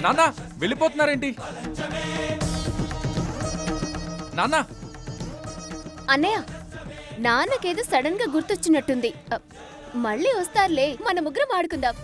నాన్న వెళ్ళిపోతున్నారేంటి? నాన్న అన్నయ్య, నాన్నకేదో సడన్ గా గుర్తొచ్చినట్టుంది. మళ్ళీ వస్తారులే, మన ముగ్గురం ఆడుకుందాం.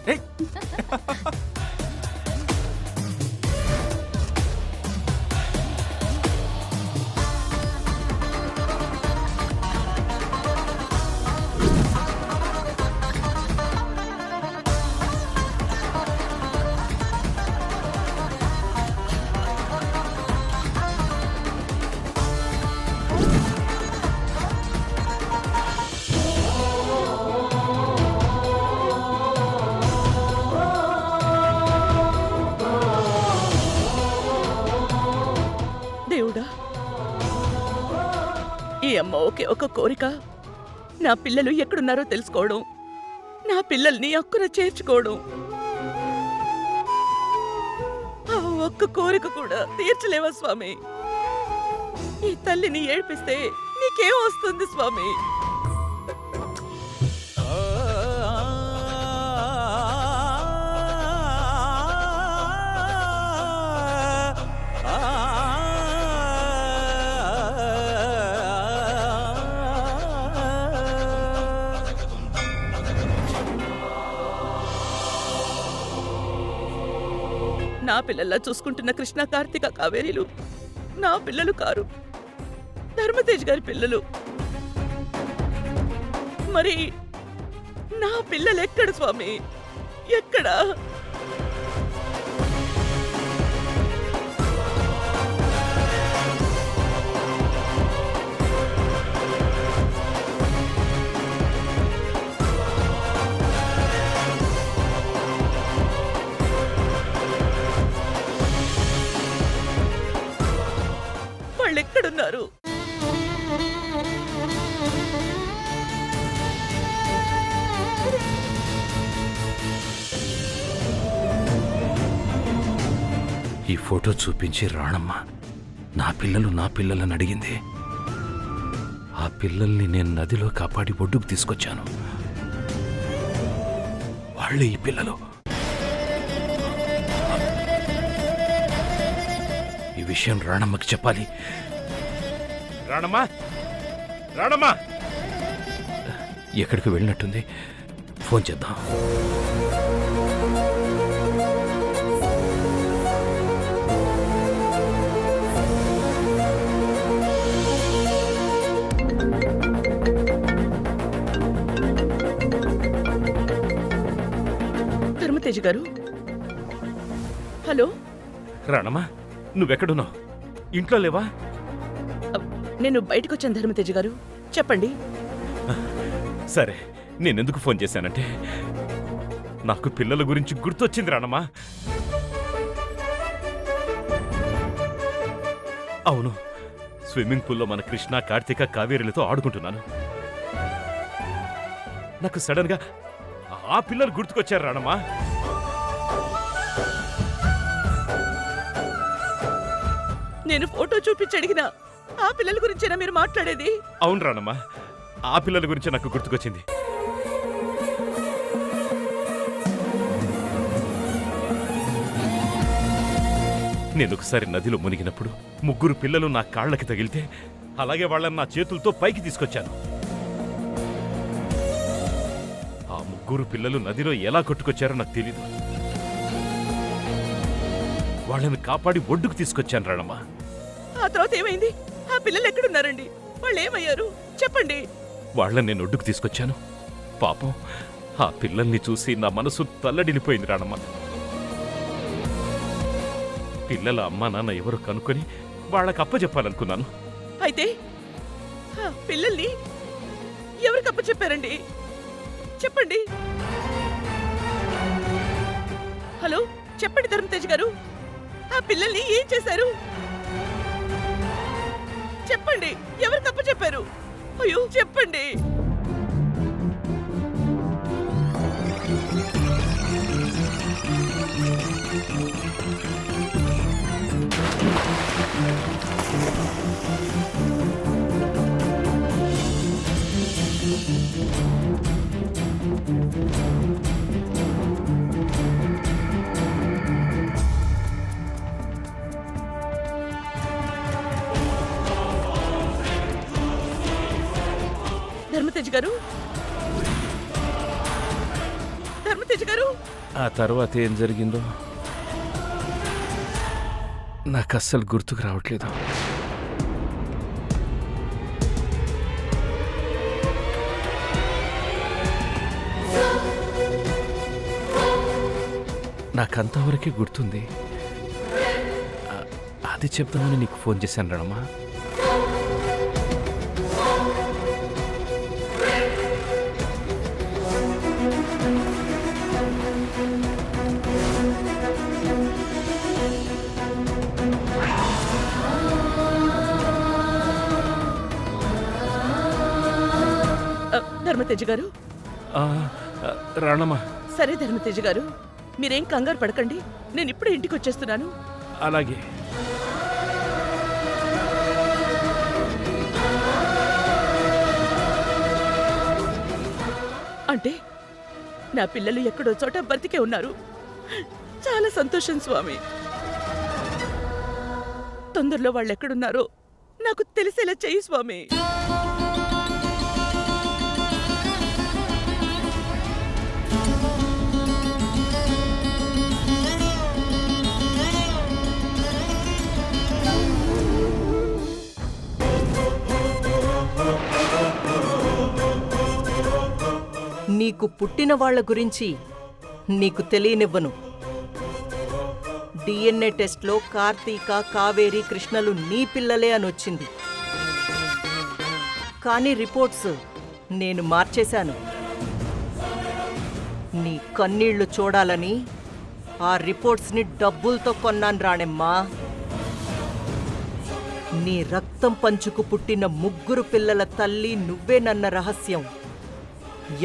దేవుడా, ఈ అమ్మ ఒకే ఒక కోరిక, నా పిల్లలు ఎక్కడున్నారో తెలుసుకోవడం, నా పిల్లల్ని అక్కున చేర్చుకోవడం. ఆ ఒక్క కోరిక కూడా తీర్చలేవా స్వామి? ఈ తల్లిని ఏడ్పిస్తే నీకేం వస్తుంది స్వామి? నా పిల్లల్లా చూసుకుంటున్న కృష్ణ, కార్తీక, కావేరీలు నా పిల్లలు కారు, ధర్మతేజ్ గారి పిల్లలు. మరి నా పిల్లలు ఎక్కడ స్వామి? ఎక్కడా? వాళ్ళెక్కడున్నారు? ఈ ఫోటో చూపించి రాణమ్మ నా పిల్లలని అడిగింది. ఆ పిల్లల్ని నేను నదిలో కాపాడి ఒడ్డుకు తీసుకొచ్చాను. వాళ్ళే ఈ పిల్లలు. ఈ విషయం రాణమ్మకి చెప్పాలి. రాణమ్మా, రాణమ్మా ఎక్కడికి వెళ్ళినట్టుంది, ఫోన్ చేద్దాం. ధర్మతేజ్ గారు, హలో. రాణమ్మా, నువ్వెక్కడున్నావు? ఇంట్లో లేవా? నేను బయటకు వచ్చాను ధర్మతేజ్ గారు, చెప్పండి. సరే, నేనెందుకు ఫోన్ చేశానంటే నాకు పిల్లల గురించి గుర్తొచ్చింది రాణమ్మా. అవును, స్విమ్మింగ్ పూల్లో మన కృష్ణ, కార్తీక, కావేరీలతో ఆడుకుంటున్నాను. నాకు సడన్ గా ఆ పిల్లలు గుర్తుకొచ్చారు రాణమ్మా. నేను ఫోటో చూపించి అడిగినా ఆ పిల్లల గురించేనా మీరు మాట్లాడేది? అవును రాణమ్మా, ఆ పిల్లల గురించి నాకు గుర్తుకొచ్చింది. నేను ఒకసారి నదిలో మునిగినప్పుడు 3 పిల్లలు నా కాళ్ళకి తగిలితే అలాగే వాళ్ళని నా చేతులతో పైకి తీసుకొచ్చాను. ముగ్గురు పిల్లలు నదిలో ఎలా కొట్టుకొచ్చారో నాకు తెలీదు. వాళ్ళని కాపాడి ఒడ్డుకు తీసుకొచ్చాను రాణమ్మ. ఆ తర్వాత ఏమైంది? ఆ పిల్లలు ఎక్కడున్నారండి? వాళ్ళు ఏమయ్యారు చెప్పండి. వాళ్ళని నేను ఒడ్డుకు తీసుకొచ్చాను. పాపం ఆ పిల్లల్ని చూసి నా మనసు తల్లడిల్లిపోయింది రాణమ్మ. పిల్లల అమ్మా నాన్న ఎవరు కనుక్కొని వాళ్ళకి అప్పచెప్పాలనుకున్నాను. అయితే ఆ పిల్లల్ని ఎవరికి అప్పచెప్పారండి? చెప్పండి. హలో, చెప్పండి ధర్మతేజ్ గారు, ఆ పిల్లల్ని ఏం చేశారు? చెప్పండి, ఎవరికి అప్పచెప్పారు? అయ్యో చెప్పండి. ధర్మతేజ్ గారు, ధర్మతేజ్ గారు, ఆ తర్వాత ఏం జరిగిందో నాకు అస్సలు గుర్తుకు రావట్లేదు. నాకంతవరకే గుర్తుంది. అది చెప్తామని నీకు ఫోన్ చేశాను రాణమ్మా. ధర్మతేజ్ గారు. రాణమ్మా. సరే ధర్మతేజ్ గారు, మీరేం కంగారు పడకండి, నేను ఇప్పుడే ఇంటికి వచ్చేస్తున్నాను. అలాగే. అంటే నా పిల్లలు ఎక్కడో చోట బ్రతికే ఉన్నారు. చాలా సంతోషం స్వామి. తొందరలో వాళ్ళు ఎక్కడున్నారో నాకు తెలిసేలా చెయ్యి స్వామి. నీకు పుట్టిన వాళ్ళ గురించి నీకు తెలియనివ్వను. డిఎన్ఏ టెస్ట్లో కార్తీక, కావేరి, కృష్ణలు నీ పిల్లలే అని వచ్చింది. కానీ రిపోర్ట్స్ నేను మార్చేశాను. నీ కన్నీళ్లు చూడాలని ఆ రిపోర్ట్స్ని డబ్బులతో కొన్నాను రాణెమ్మా. నీ రక్తం పంచుకు పుట్టిన ముగ్గురు పిల్లల తల్లి నువ్వేనన్న రహస్యం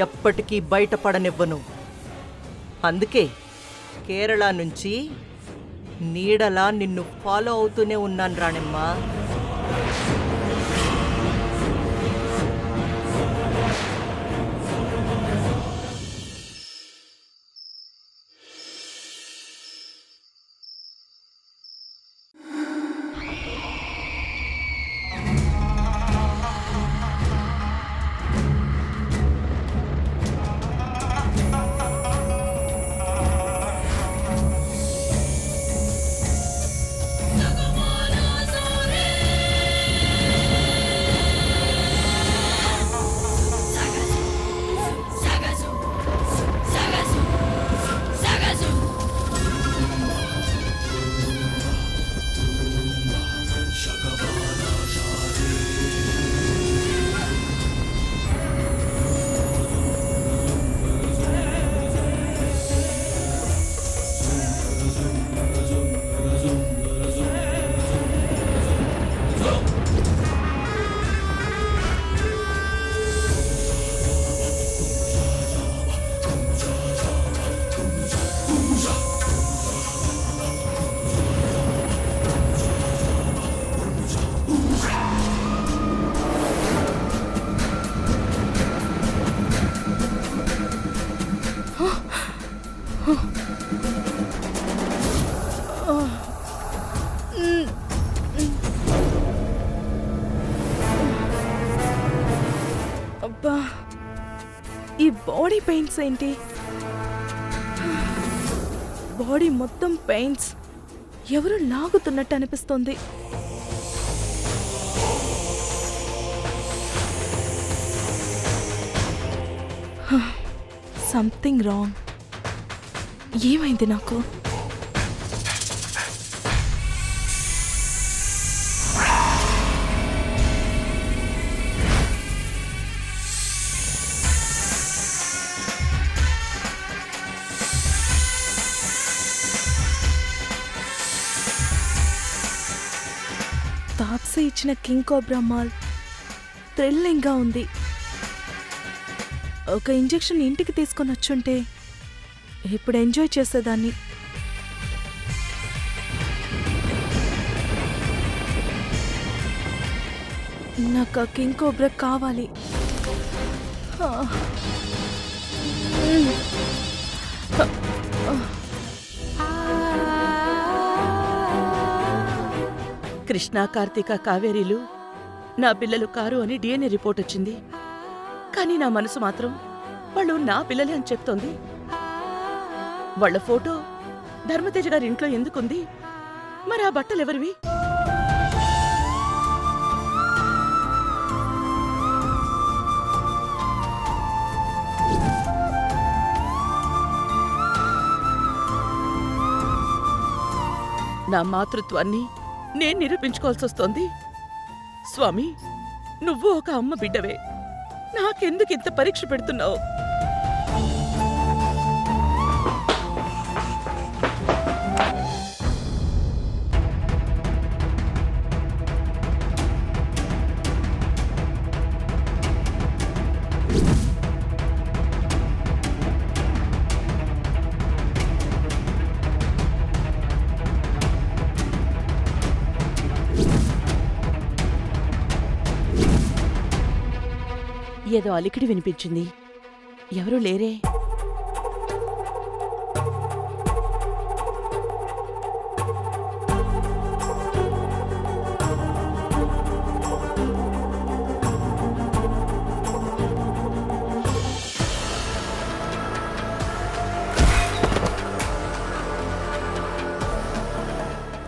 ఎప్పటికీ బయటపడనివ్వను. అందుకే కేరళ నుంచి నీడలా నిన్ను ఫాలో అవుతూనే ఉన్నాను రాణెమ్మా. అబ్బా, ఈ బాడీ పెయిన్స్ ఏంటి? బాడీ మొత్తం పెయిన్స్, ఎవరు లాగుతున్నట్టు అనిపిస్తుంది. Something wrong. ఏమైంది నాకు? తాప్సీ ఇచ్చిన కింగ్ కోబ్రా మాల్ థ్రిల్లింగ్గా ఉంది. ఒక ఇంజెక్షన్ ఇంటికి తీసుకొని వచ్చుంటే ఇప్పుడు ఎంజాయ్ చేసేదాన్ని. నాకు ఆ కింగ్ కోబ్రా కావాలి. కృష్ణ, కార్తీక, కావేరీలు నా పిల్లలు కారు అని డిఎన్ఏ రిపోర్ట్ వచ్చింది. కానీ నా మనసు మాత్రం వాళ్ళు నా పిల్లలే అని చెప్తోంది. వాళ్ళ ఫోటో ధర్మతేజ గారి ఇంట్లో ఎందుకుంది? మరి ఆ బట్టలు ఎవరివి? నా మాతృత్వాన్ని నేను నిరూపించుకోవాల్సి వస్తోంది. స్వామి, నువ్వు ఒక అమ్మ బిడ్డవే, నాకెందుకు ఇంత పరీక్ష పెడుతున్నావు? ఏదో అలికిడి వినిపించింది. ఎవరూ లేరే.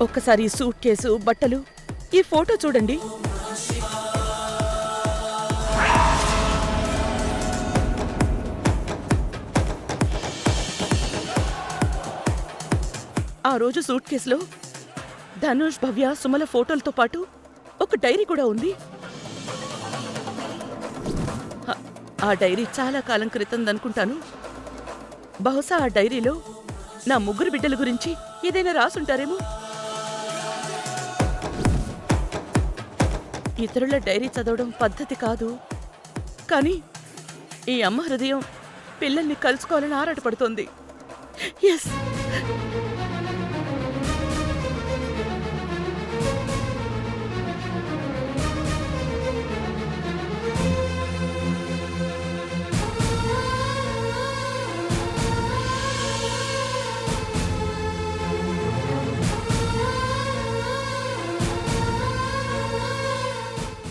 ఒక్కసారి ఈ సూట్ కేసు, బట్టలు, ఈ ఫోటో చూడండి. ఆ రోజు సూట్ కేసులో ధనుష్, భవ్య, సుమల ఫోటోలతో పాటు ఒక డైరీ కూడా ఉంది. ఆ డైరీ చాలా కాలం క్రితం అనుకుంటాను. బహుశా ఆ డైరీలో నా ముగ్గురు బిడ్డల గురించి ఏదైనా రాసుంటారేమో. ఇతరుల డైరీ చదవడం పద్ధతి కాదు, కానీ ఈ అమ్మ హృదయం పిల్లల్ని కలుసుకోవాలని ఆరాటపడుతోంది. ఎస్,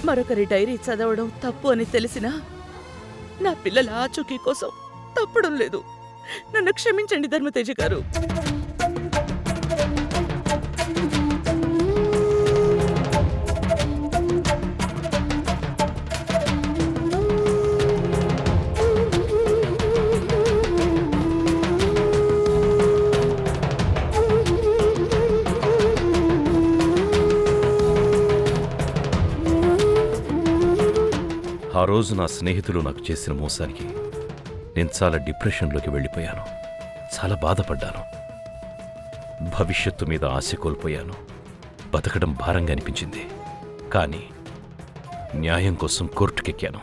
మరొకరి డైరీ చదవడం తప్పు అని తెలిసినా నా పిల్లల ఆచూకీ కోసం తప్పడం లేదు. నన్ను క్షమించండి ధర్మతేజ గారు. ఆ రోజు నా స్నేహితులు నాకు చేసిన మోసానికి నేను చాలా డిప్రెషన్లోకి వెళ్ళిపోయాను. చాలా బాధపడ్డాను. భవిష్యత్తు మీద ఆశ కోల్పోయాను. బతకడం భారంగా అనిపించింది. కానీ న్యాయం కోసం కోర్టుకెక్కాను.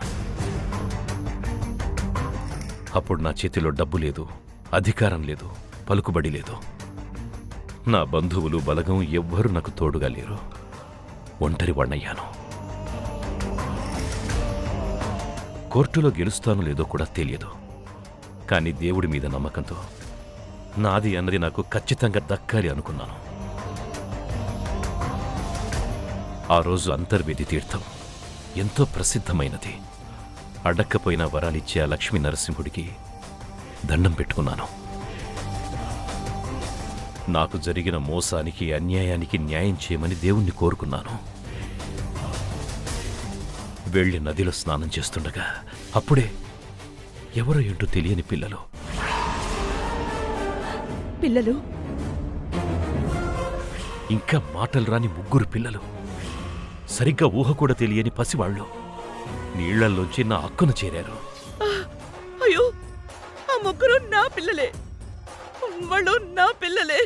అప్పుడు నా చేతిలో డబ్బు లేదు, అధికారం లేదు, పలుకుబడి లేదు. నా బంధువులు, బలగం ఎవ్వరూ నాకు తోడుగా లేరు. ఒంటరి వాణ్ణయ్యాను. కోర్టులో గెలుస్తానో లేదో కూడా తెలియదు. కానీ దేవుడి మీద నమ్మకంతో నాది అన్నది నాకు ఖచ్చితంగా దక్కాలి అనుకున్నాను. ఆ రోజు అంతర్వేది తీర్థం ఎంతో ప్రసిద్ధమైనది. అడక్కపోయిన వరాలిచ్చే ఆ లక్ష్మీ నరసింహుడికి దండం పెట్టుకున్నాను. నాకు జరిగిన మోసానికి అన్యాయానికి న్యాయం చేయమని దేవుణ్ణి కోరుకున్నాను. వెళ్ళి నదిలో స్నానం చేస్తుండగా అప్పుడే ఎవరో ఏంటో తెలియని పిల్లలు పిల్లలు ఇంకా మాటలు రాని 3 పిల్లలు, సరిగ్గా ఊహ కూడా తెలియని పసివాళ్ళు నీళ్లల్లోంచి నా అక్కును చేరారు. అయ్యో, ఆ 3 నా పిల్లలే, వాళ్ళు నా పిల్లలే.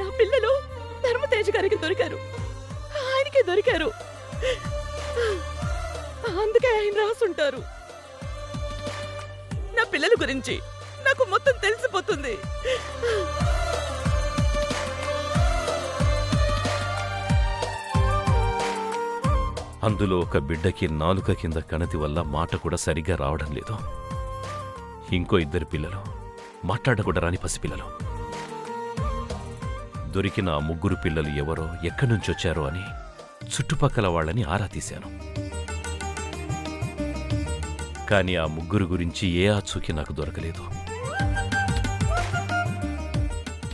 నా పిల్లలు ధర్మతేజ్ గారికి దొరికారు, ఆయనకే దొరికారు. అందుకే ఆయన రాసుంటారు. నా పిల్లల గురించి నాకు మొత్తం తెలిసిపోతుంది. అందులో ఒక బిడ్డకి నాలుక కింద కణతి వల్ల మాట కూడా సరిగ్గా రావడం లేదు. ఇంకో 2 పిల్లలు మాట్లాడకూడా రాని పసిపిల్లలు. దొరికిన ఆ 3 పిల్లలు ఎవరో ఎక్కడి నుంచొచ్చారో అని చుట్టుపక్కల వాళ్ళని ఆరా తీశాను. కానీ ఆ 3 గురించి ఏ ఆచూకీ నాకు దొరకలేదు.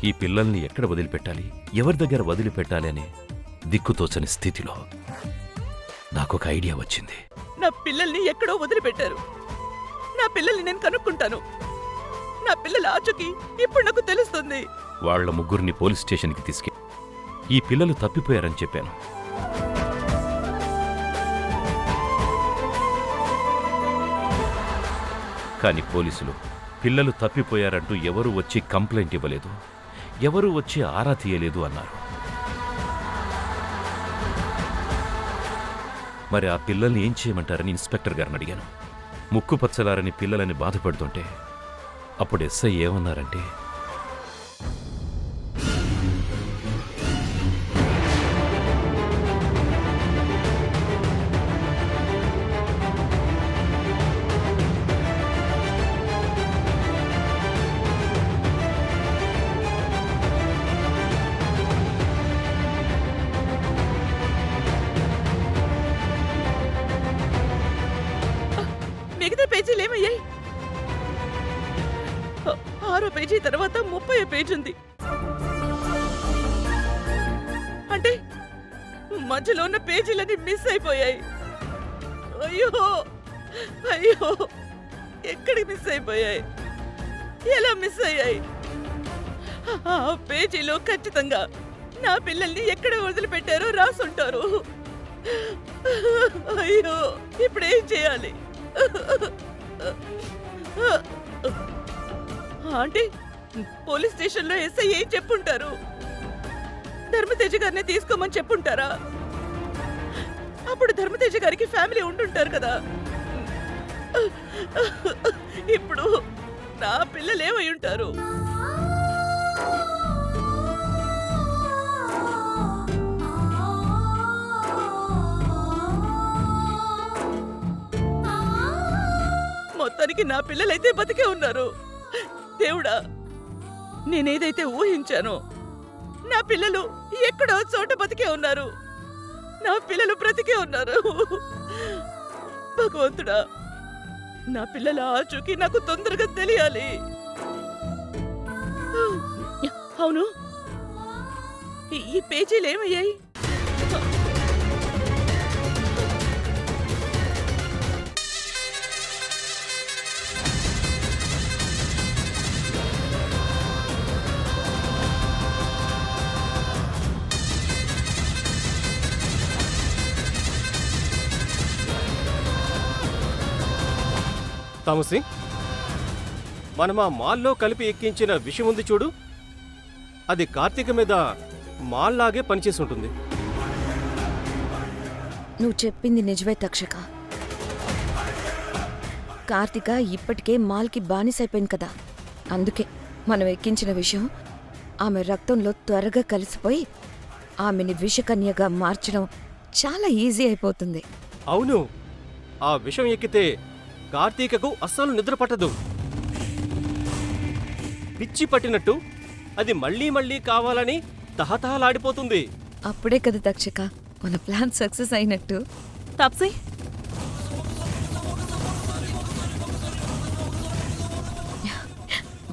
ఈ పిల్లల్ని ఎక్కడ వదిలిపెట్టాలి, ఎవరి దగ్గర వదిలిపెట్టాలి అని దిక్కుతోచని స్థితిలో నాకొక ఐడియా వచ్చింది. నా పిల్లల్ని ఎక్కడో వదిలిపెట్టారు. నా పిల్లల్ని నేను కనుక్కుంటాను. నా పిల్లల ఆచూకీ ఇప్పుడు నాకు తెలుస్తుంది. వాళ్ళ 3 పోలీస్ స్టేషన్కి తీసుకెళ్ళి ఈ పిల్లలు తప్పిపోయారని చెప్పాను. కానీ పోలీసులు పిల్లలు తప్పిపోయారంటూ ఎవరూ వచ్చి కంప్లైంట్ ఇవ్వలేదు, ఎవరూ వచ్చి ఆరా తీయలేదు అన్నారు. మరి ఆ పిల్లల్ని ఏం చేయమంటారని ఇన్స్పెక్టర్ గారిని అడిగాను. ముక్కు పచ్చలారని పిల్లలని బాధపడుతుంటే అప్పుడు ఎస్ఐ ఏమన్నారంటే, మిగతా పేజీలు ఏమయ్యాయి? 6వ పేజీ తర్వాత 30వ పేజీ ఉంది. అంటే మధ్యలో ఉన్న పేజీలన్నీ మిస్ అయిపోయాయి. అయ్యో అయ్యో, ఎక్కడికి మిస్ అయిపోయాయి? ఎలా మిస్ అయ్యాయి? ఆ పేజీలో ఖచ్చితంగా నా పిల్లల్ని ఎక్కడ వదిలిపెట్టారో రాసుంటారు. అయ్యో, ఇప్పుడేం చేయాలి? అంటే పోలీస్ స్టేషన్లో ఎస్ఐ ఏం చెప్పుంటారు? ధర్మతేజ గారిని తీసుకోమని చెప్పుంటారా? అప్పుడు ధర్మతేజ గారికి ఫ్యామిలీ ఉండుంటారు కదా. ఇప్పుడు నా పిల్లలు ఏమై ఉంటారు? మొత్తానికి నా పిల్లలైతే బతికే ఉన్నారు. దేవుడా, నేనేదైతే ఊహించానో నా పిల్లలు ఎక్కడో చోట బతికే ఉన్నారు. నా పిల్లలు బ్రతికే ఉన్నారు. భగవంతుడా, నా పిల్లల ఆచూకీ నాకు తొందరగా తెలియాలి. అవును, ఈ పేజీలు ఏమయ్యాయి? తామసి, మనం ఆ మాల్లో కలిపి ఎక్కించిన విషయం ఉంది చూడు, అది కార్తీక మీద మాల్లాగే పనిచేసి ఉంటుంది. నువ్వు చెప్పింది నిజమే తక్షక. కార్తిక ఇప్పటికే మాల్కి బానిసైపోయింది కదా. అందుకే మనం ఎక్కించిన విషయం ఆమె రక్తంలో త్వరగా కలిసిపోయి ఆమెని విషకన్యగా మార్చడం చాలా ఈజీ అయిపోతుంది. అవును, ఆ విషయం ఎక్కితే కార్తీకకు అస్సలు నిద్ర పట్టదు. పిచ్చి పట్టినట్టు అది మళ్ళీ మళ్ళీ కావాలని తహతహలాడిపోతుంది. అప్పుడే కదా తక్షక మన ప్లాన్ సక్సెస్ అయినట్టు. తాప్సీ,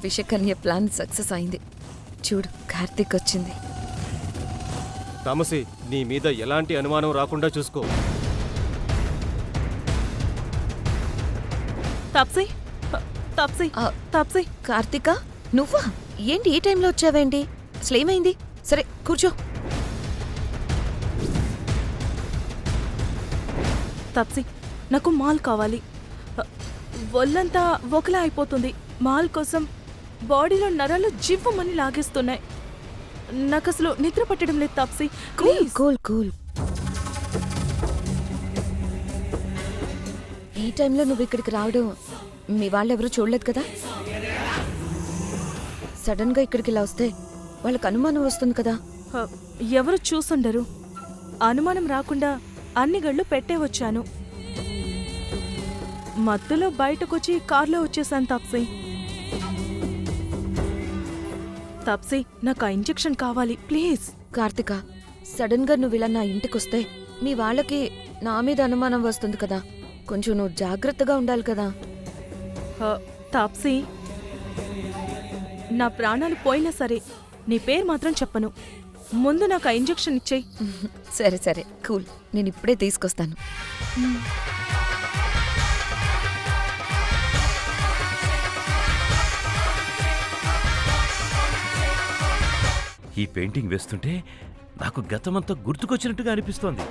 విషకన్య ప్లాన్ సక్సెస్ అయింది. చూడు, కార్తీక్ వచ్చింది. తామసి, నీ మీద ఎలాంటి అనుమానం రాకుండా చూసుకో. తాప్సీ, తాప్సీ, ఆ, తాప్సీ. కార్తీక, నువ్వా? ఏంటి ఈ టైంలో వచ్చావేంటి? అసలేమైంది? సరే కూర్చో. తాప్సీ, నాకు మాల్ కావాలి. ఒళ్ళంతా ఒకలా అయిపోతుంది. మాల్ కోసం బాడీలో నరాలు జివ్వమని లాగేస్తున్నాయి. నాకు అసలు నిద్ర పట్టడం లేదు Taapsee. Cool please. Cool cool. ఈ టైంలో నువ్వు ఇక్కడికి రావడం మీ వాళ్ళెవరూ చూడలేదు కదా? సడన్ గా ఇక్కడికి ఇలా వస్తే వాళ్ళకి అనుమానం వస్తుంది కదా? ఎవరు చూసుండరు. అనుమానం రాకుండా అన్ని గళ్ళు పెట్టే వచ్చాను. మత్తులో బయటకొచ్చి కార్లో వచ్చేసాను తాప్సీ. తాప్సీ, నాకు ఆ ఇంజెక్షన్ కావాలి ప్లీజ్. కార్తిక, సడన్ గా నువ్వు ఇలా నా ఇంటికొస్తే మీ వాళ్ళకి నా మీద అనుమానం వస్తుంది కదా. కొంచెం నువ్వు జాగ్రత్తగా ఉండాలి కదా. తాప్సీ, నా ప్రాణాలు పోయినా సరే నీ పేరు మాత్రం చెప్పను. ముందు నాకు ఆ ఇంజెక్షన్ ఇచ్చేయి. సరే సరే కూల్, నేను ఇప్పుడే తీసుకొస్తాను. ఈ పెయింటింగ్ వేస్తుంటే నాకు గతమంతా గుర్తుకొచ్చినట్టుగా అనిపిస్తోంది.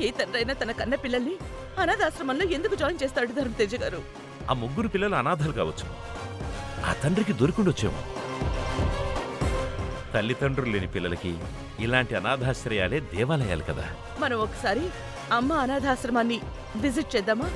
ఏ తండ్రైనా తన కన్న పిల్లల్ని అనాథాశ్రమంలో ఎందుకు జాయిన్ చేస్తాడు ధర్మతేజ గారు? ఆ ముగ్గురు పిల్లలు అనాథలు కావచ్చు. ఆ తండ్రికి దొరికిండొచ్చేమో. తల్లిదండ్రులు లేని పిల్లలకి ఇలాంటి అనాథాశ్రయాలే దేవాలయాలు కదా. మనం ఒకసారి అమ్మ అనాథాశ్రమాన్ని విజిట్ చేద్దామా?